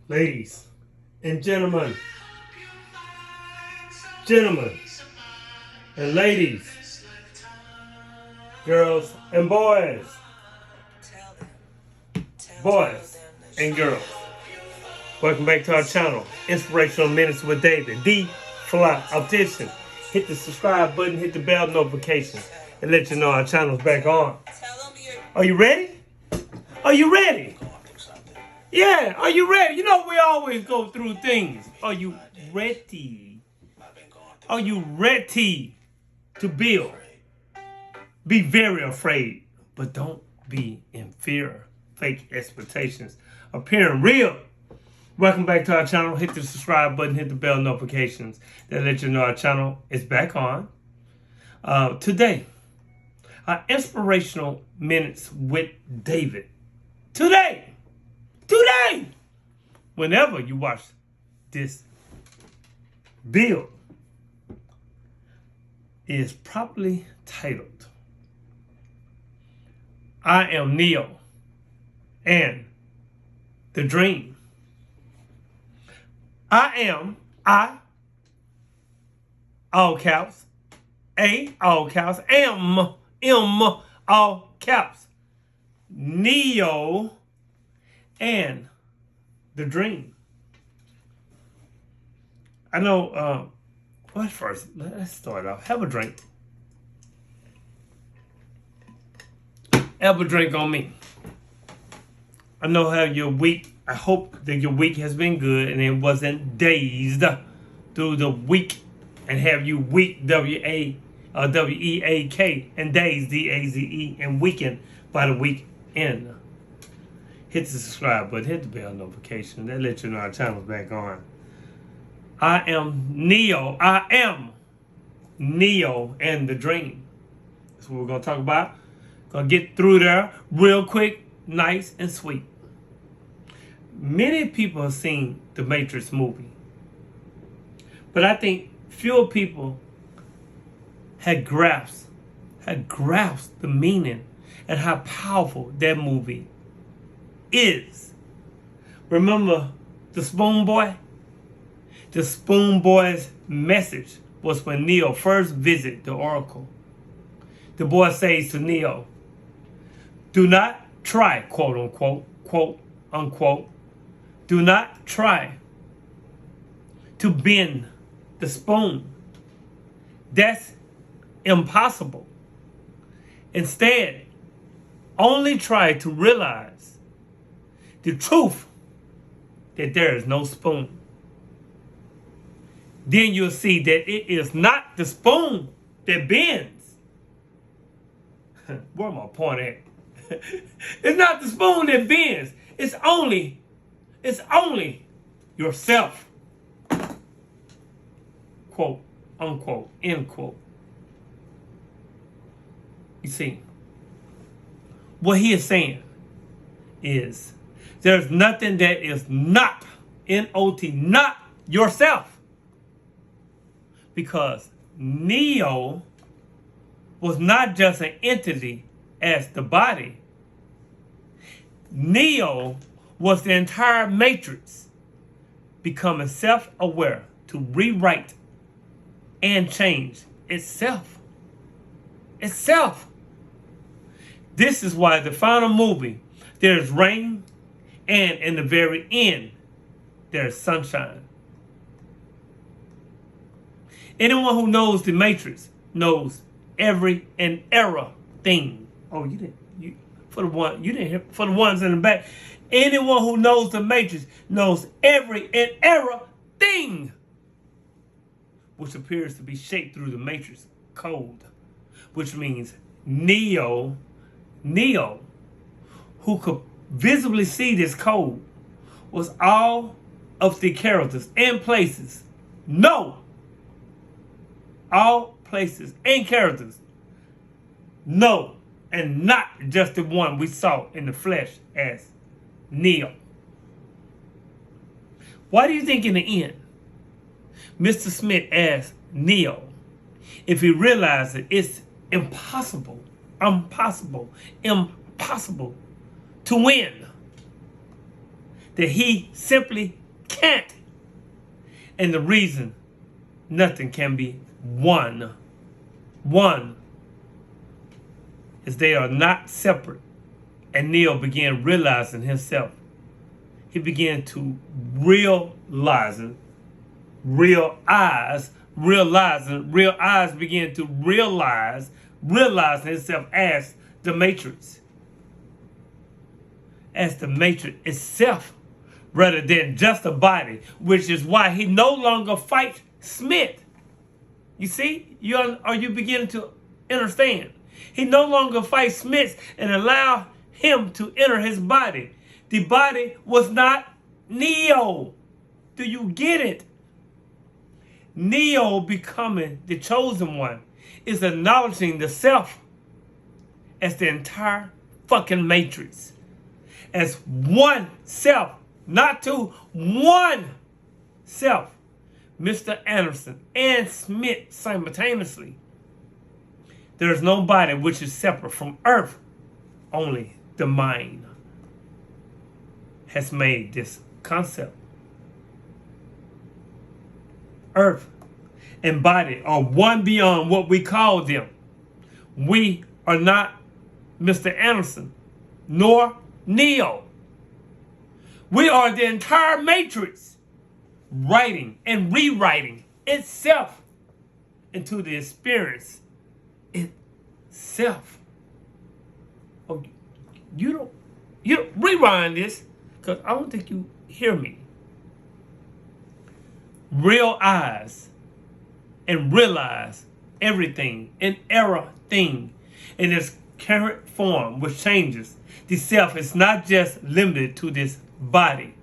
Ladies and gentlemen and ladies, girls and boys and girls. Welcome back to our channel, Inspirational Minutes with David, the Fly Optician. Hit the subscribe button, hit the bell notification, and let you know our channel's back on. Are you ready? Are you ready? Yeah, are you ready? You know, we always go through things. Are you ready? Are you ready to build? Be very afraid, but don't be in fear. Fake expectations appearing real. Welcome back to our channel. Hit the subscribe button, hit the bell notifications that let you know our channel is back on. Today, our inspirational minutes with David. Today, whenever you watch this build, is properly titled, I Am Neo and the Dream. All caps, A, all caps, M, all caps, Neo and the Dream. I know, well, first, let's start off. Have a drink. Have a drink on me. I know how your week, I hope that your week has been good and it wasn't dazed through the week and have you weak, W-E-A-K, and dazed, D-A-Z-E, and weakened by the weekend. Hit the subscribe button, hit the bell notification. That lets you know our channel's back on. I am Neo and the Dream. That's what we're going to talk about. Going to get through there real quick, nice and sweet. Many people have seen the Matrix movie, but I think fewer people had grasped the meaning and how powerful that movie is. Remember the Spoon Boy? The Spoon Boy's message was when Neo first visited the Oracle. The boy says to Neo, do not try, quote unquote, do not try to bend the spoon. That's impossible. Instead, only try to realize the truth that there is no spoon. Then you'll see that it is not the spoon that bends. Where am I point at? It's not the spoon that bends. It's only yourself. Quote, unquote, end quote. You see, what he is saying is there's nothing that is not, N-O-T, not yourself. Because Neo was not just an entity as the body. Neo was the entire matrix becoming self-aware to rewrite and change itself. This is why the final movie, there's rain, and in the very end, there's sunshine. Anyone who knows the Matrix knows every and error thing. Oh, you didn't. For the ones in the back. Anyone who knows the Matrix knows every and error thing, which appears to be shaped through the Matrix code, which means Neo, who could visibly see this code, was all of the characters and places. No. All places and characters. No. And not just the one we saw in the flesh as Neo. Why do you think in the end, Mr. Smith asked Neo if he realized that it's impossible to win? that he simply can't. And the reason nothing can be one is they are not separate. And Neo began realizing himself. He began to real eyes began to realize himself as the Matrix. As the Matrix itself, rather than just a body, which is why he no longer fights Smith. You see? Are you beginning to understand? He no longer fights Smith and allow him to enter his body. The body was not Neo. Do you get it? Neo becoming the chosen one is acknowledging the self as the entire fucking Matrix. As one self, not two, one self. Mr. Anderson and Smith simultaneously. There is no body which is separate from Earth. Only the mind has made this concept. Earth and body are one beyond what we call them. We are not Mr. Anderson, nor Neo. We are the entire Matrix, writing and rewriting itself into the experience itself. Oh, you don't rewind this, because I don't think you hear me. Realize and realize everything and everything in its current form, which changes. The self is not just limited to this body.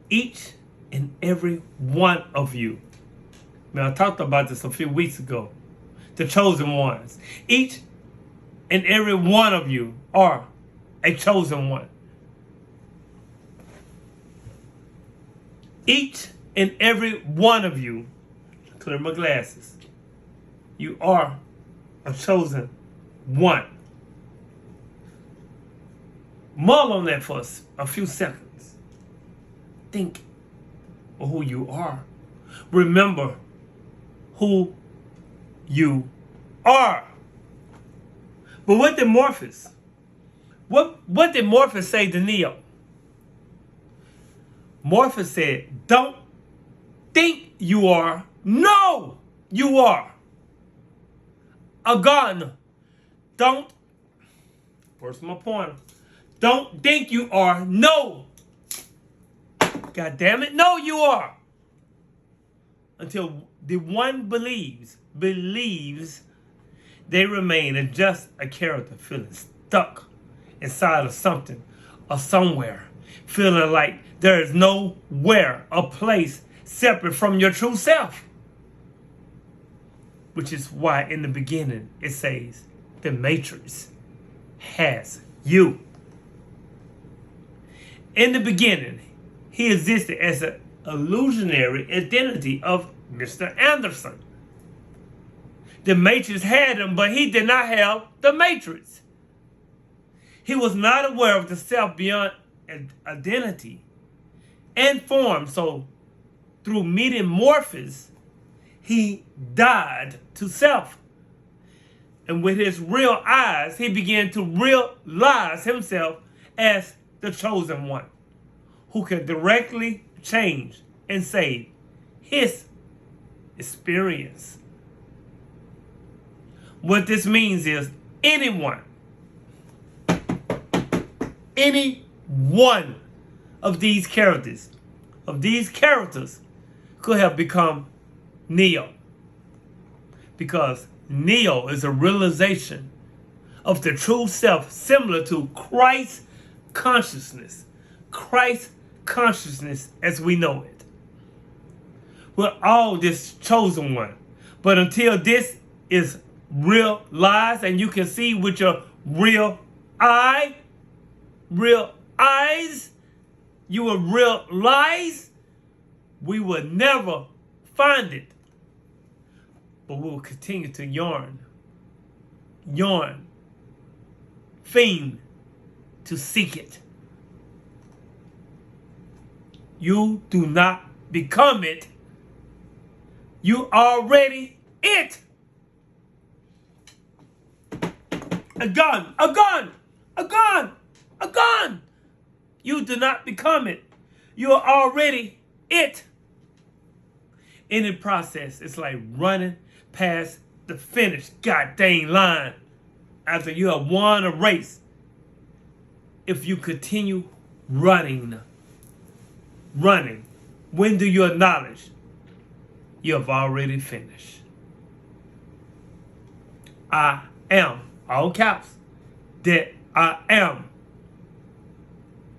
Each and every one of you. Now, I talked about this a few weeks ago. The chosen ones. Each and every one of you are a chosen one. Each and every one of you, clear my glasses, you are a chosen one. Mull on that for a few seconds. Think of who you are. Remember who you are. But what did Morpheus? What did Morpheus say to Neo? Morpheus said, don't think you are. No, you are. A gun. Don't. Where's my pointer? Don't think you are. No. God damn it. No, you are. Until the one believes they remain as just a character feeling stuck inside of something or somewhere. Feeling like there is nowhere, a place separate from your true self. Which is why in the beginning it says the Matrix has you. In the beginning, he existed as an illusionary identity of Mr. Anderson. The Matrix had him, but he did not have the Matrix. He was not aware of the self beyond identity and form. So through meeting Morpheus, he died to self. And with his real eyes, he began to realize himself as the chosen one, who can directly change and save his experience. What this means is any one of these characters could have become Neo. Because Neo is a realization of the true self, similar to Christ consciousness. Christ consciousness as we know it. We're all this chosen one. But until this is realized and you can see with your real eyes, you will realize we will never find it. But we will continue to yearn, fiend to seek it. You do not become it. You already it. A gun, a gun, a gun, a gun. You do not become it. You are already it. In the process, it's like running past the finish goddamn line after you have won a race. If you continue running, when do you acknowledge you have already finished? I am, all caps, that I am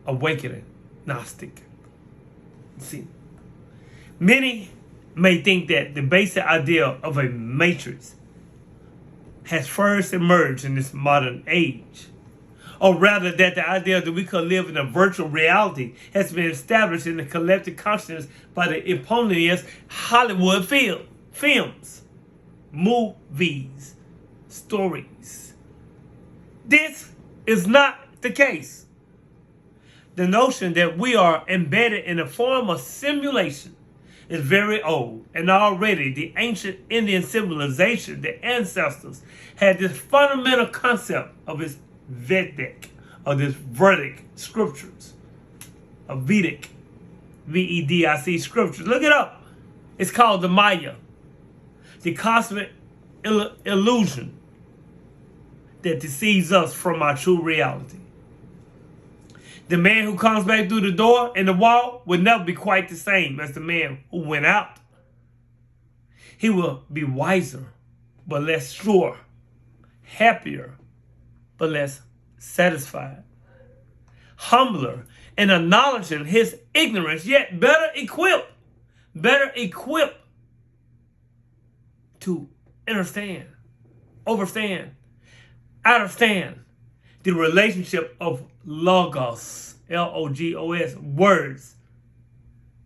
awakening Gnostic. See, many may think that the basic idea of a matrix has first emerged in this modern age, or rather that the idea that we could live in a virtual reality has been established in the collective consciousness by the eponymous Hollywood films, movies, stories. This is not the case. The notion that we are embedded in a form of simulation is very old, and already the ancient Indian civilization, the ancestors, had this fundamental concept of its Vedic, or this Vedic scriptures, of Vedic, Vedic scriptures. Look it up. It's called the Maya, the cosmic illusion that deceives us from our true reality. The man who comes back through the door in the wall will never be quite the same as the man who went out. He will be wiser, but less sure, happier, but less satisfied, humbler, and acknowledging his ignorance, yet better equipped to understand, understand the relationship of logos, Logos, words,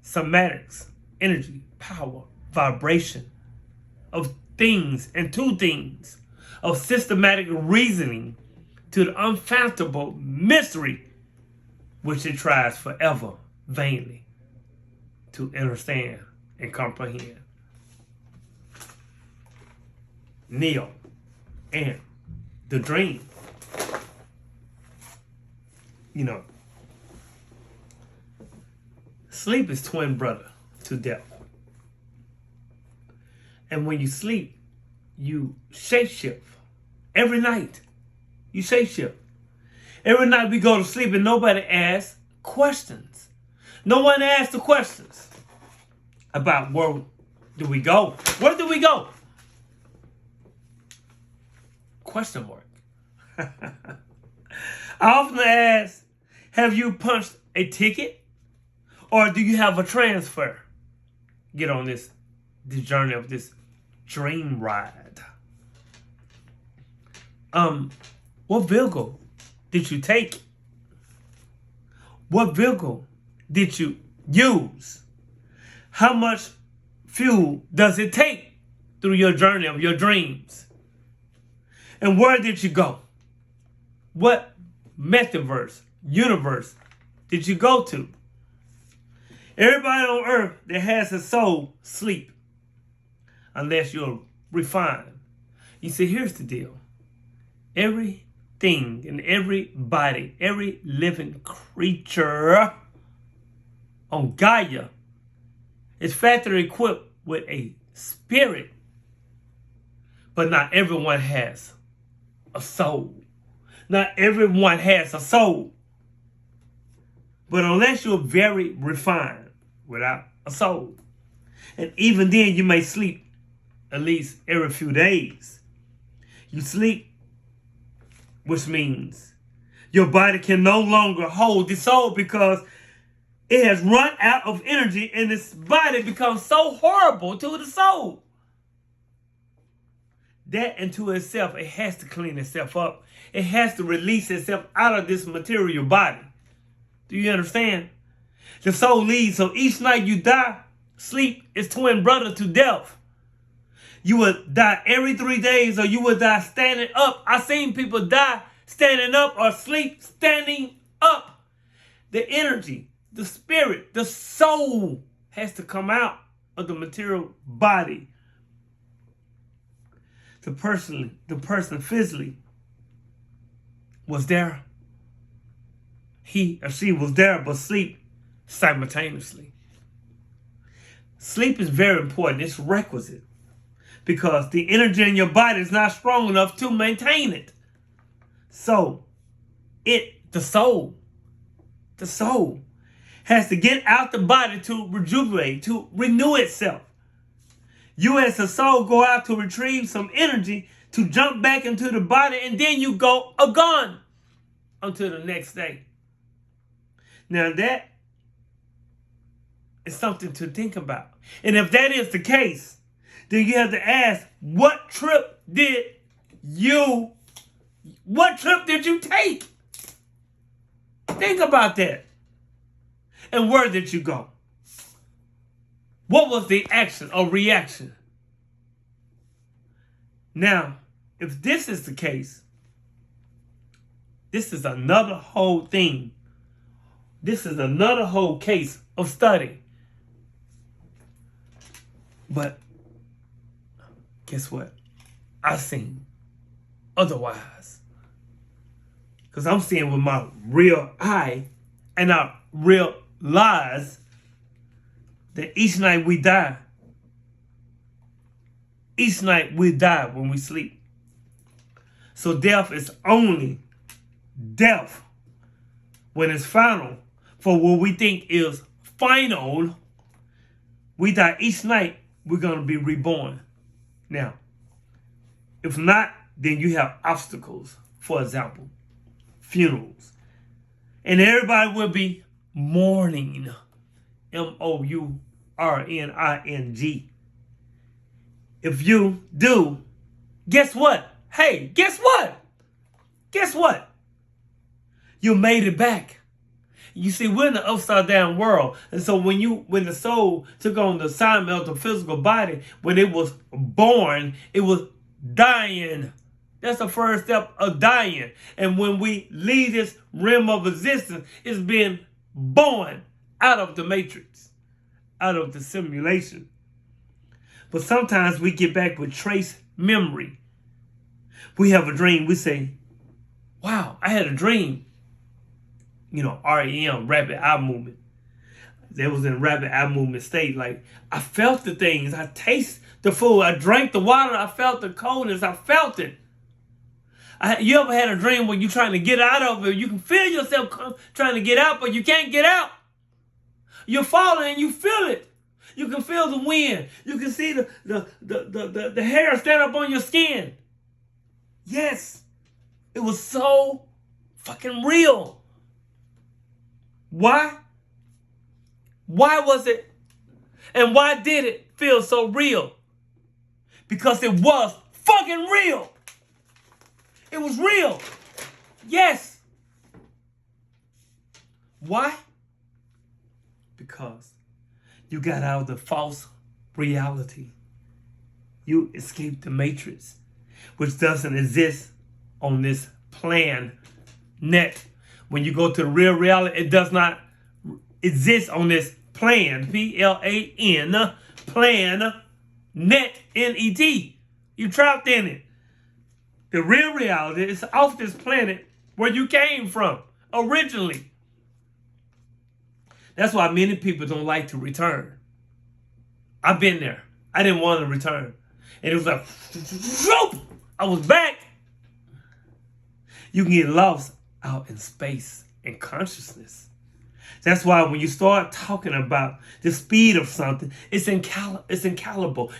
semantics, energy, power, vibration, of things and to things, of systematic reasoning to the unfathomable mystery which it tries forever vainly to understand and comprehend. Neo and the dream. You know, sleep is twin brother to death. And when you sleep, you shapeshift. Every night, you shapeshift. Every night we go to sleep and nobody asks questions. No one asks the questions about where do we go? Where do we go? Question mark. I often ask, have you punched a ticket? Or do you have a transfer? Get on this journey of this dream ride. What vehicle did you take? What vehicle did you use? How much fuel does it take through your journey of your dreams? And where did you go? What metaverse, universe did you go to? Everybody on earth that has a soul sleep unless you're refined. You see, here's the deal. Everything and everybody, every living creature on Gaia is factory equipped with a spirit. But not everyone has a soul. Not everyone has a soul. But unless you're very refined without a soul, and even then you may sleep at least every few days. You sleep, which means your body can no longer hold the soul because it has run out of energy and this body becomes so horrible to the soul. That into itself, it has to clean itself up. It has to release itself out of this material body. Do you understand? The soul leaves, so each night you die, sleep is twin brother to death. You would die every 3 days or you would die standing up. I've seen people die standing up or sleep standing up. The energy the spirit, the soul has to come out of the material body. The person physically was there. He or she was there, but sleep simultaneously. Sleep is very important. It's requisite because the energy in your body is not strong enough to maintain it. So, the soul has to get out the body to rejuvenate, to renew itself. You as a soul go out to retrieve some energy to jump back into the body, and then you go gone until the next day. Now that is something to think about. And if that is the case, then you have to ask, what trip did you take? Think about that. And where did you go? What was the action or reaction? Now, if this is the case, this is another whole thing. This is another whole case of study. But guess what? I've seen otherwise. Because I'm seeing with my real eye, and I realize that each night we die. Each night we die when we sleep. So death is only death when it's final. For what we think is final, we die each night, we're going to be reborn. Now, if not, then you have obstacles. For example, funerals. And everybody will be mourning. mourning. If you do, guess what? Hey, guess what? Guess what? You made it back. You see, we're in the upside down world. And so when the soul took on the assignment of the physical body, when it was born, it was dying. That's the first step of dying. And when we leave this realm of existence, it's being born out of the matrix, out of the simulation. But sometimes we get back with trace memory. We have a dream. We say, wow, I had a dream. You know, REM, rapid eye movement. That was in rapid eye movement state. Like, I felt the things. I tasted the food. I drank the water. I felt the coldness. I felt it. You ever had a dream where you're trying to get out of it? You can feel yourself trying to get out, but you can't get out. You're falling and you feel it. You can feel the wind. You can see the hair stand up on your skin. Yes. It was so fucking real. Why? Why was it? And why did it feel so real? Because it was fucking real. It was real. Yes. Why? Because you got out of the false reality. You escaped the matrix, which doesn't exist on this plan net. When you go to the real reality, it does not exist on this plan. Plan, plan, net, N-E-T. You're trapped in it. The real reality is off this planet where you came from originally. That's why many people don't like to return. I've been there. I didn't want to return. And it was like, I was back. You can get lost out in space and consciousness. That's why when you start talking about the speed of something, it's incalculable. It's incalculable.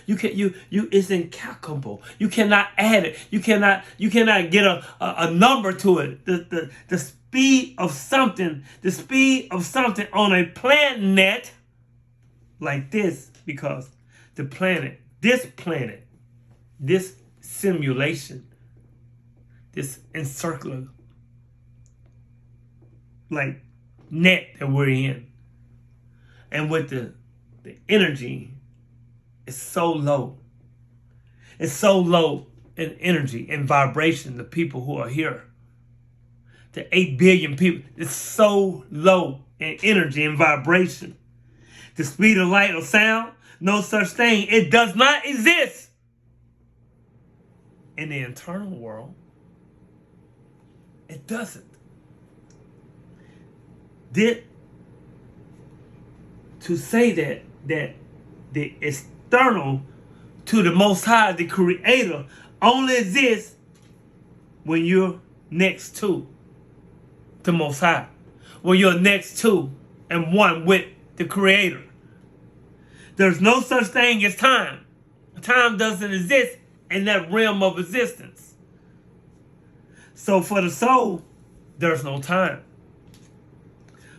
You cannot add it. You cannot get a number to it. The speed of something on a planet like this, because this simulation, this encircular like net that we're in, and with the energy, it's so low. It's so low in energy and vibration. The people who are here, the 8 billion people, it's so low and energy and vibration. The speed of light or sound, no such thing. It does not exist in the internal world. It doesn't. To say that the external to the Most High, the Creator, only exists when you're next to the Most High, when you're next to and one with the Creator. There's no such thing as time. Time doesn't exist in that realm of existence. So for the soul, there's no time.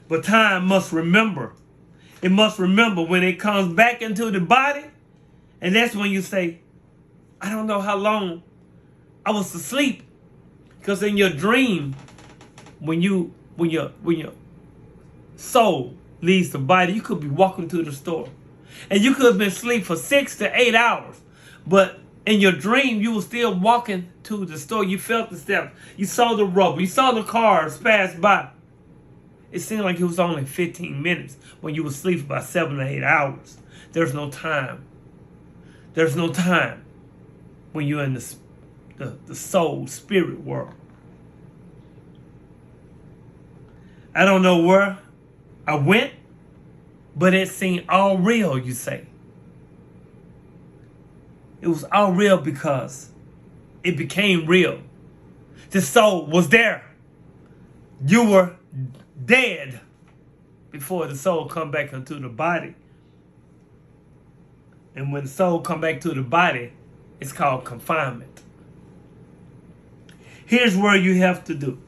But time must remember. It must remember when it comes back into the body. And that's when you say, I don't know how long I was asleep. Because in your dream, when your soul leaves the body, you could be walking to the store. And you could have been asleep for 6 to 8 hours. But in your dream, you were still walking to the store. You felt the steps. You saw the rubber. You saw the cars pass by. It seemed like it was only 15 minutes when you were asleep about 7 to 8 hours. There's no time. There's no time when you're in the soul, spirit world. I don't know where I went, but it seemed all real, you say. It was all real because it became real. The soul was there. You were dead before the soul come back into the body. And when the soul come back to the body, it's called confinement. Here's where you have to do.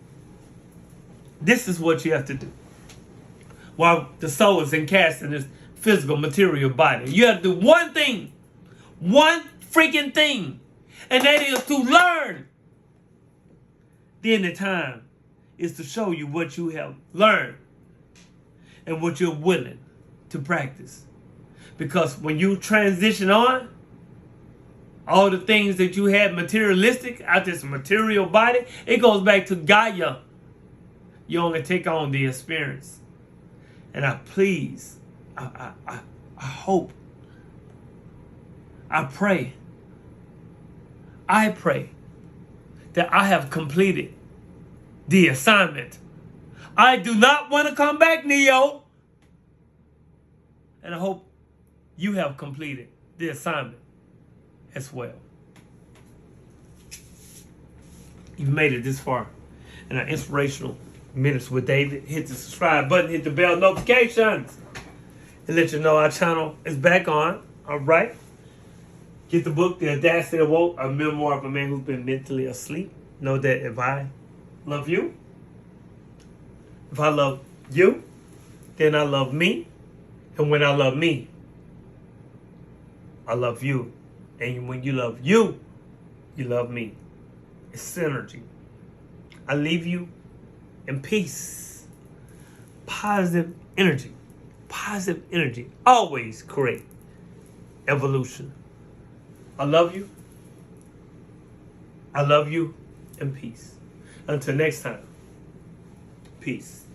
This is what you have to do. While the soul is encased in this physical material body, you have to do one thing. One freaking thing. And that is to learn. Then the time is to show you what you have learned and what you're willing to practice. Because when you transition on, all the things that you had materialistic out this material body, it goes back to Gaia. You only take on the experience. And I hope, I pray that I have completed the assignment. I do not want to come back, Neo. And I hope you have completed the assignment as well. You've made it this far in our Inspirational Minutes with David. Hit the subscribe button, hit the bell notifications, and let you know our channel is back on. All right. Get the book, The Audacity of Woke, a memoir of a man who's been mentally asleep. Know that if I love you, if I love you, then I love me. And when I love me, I love you. And when you love you, you love me. It's synergy. I leave you in peace. Positive energy. Positive energy always create evolution. I love you. I love you in peace. Until next time, peace.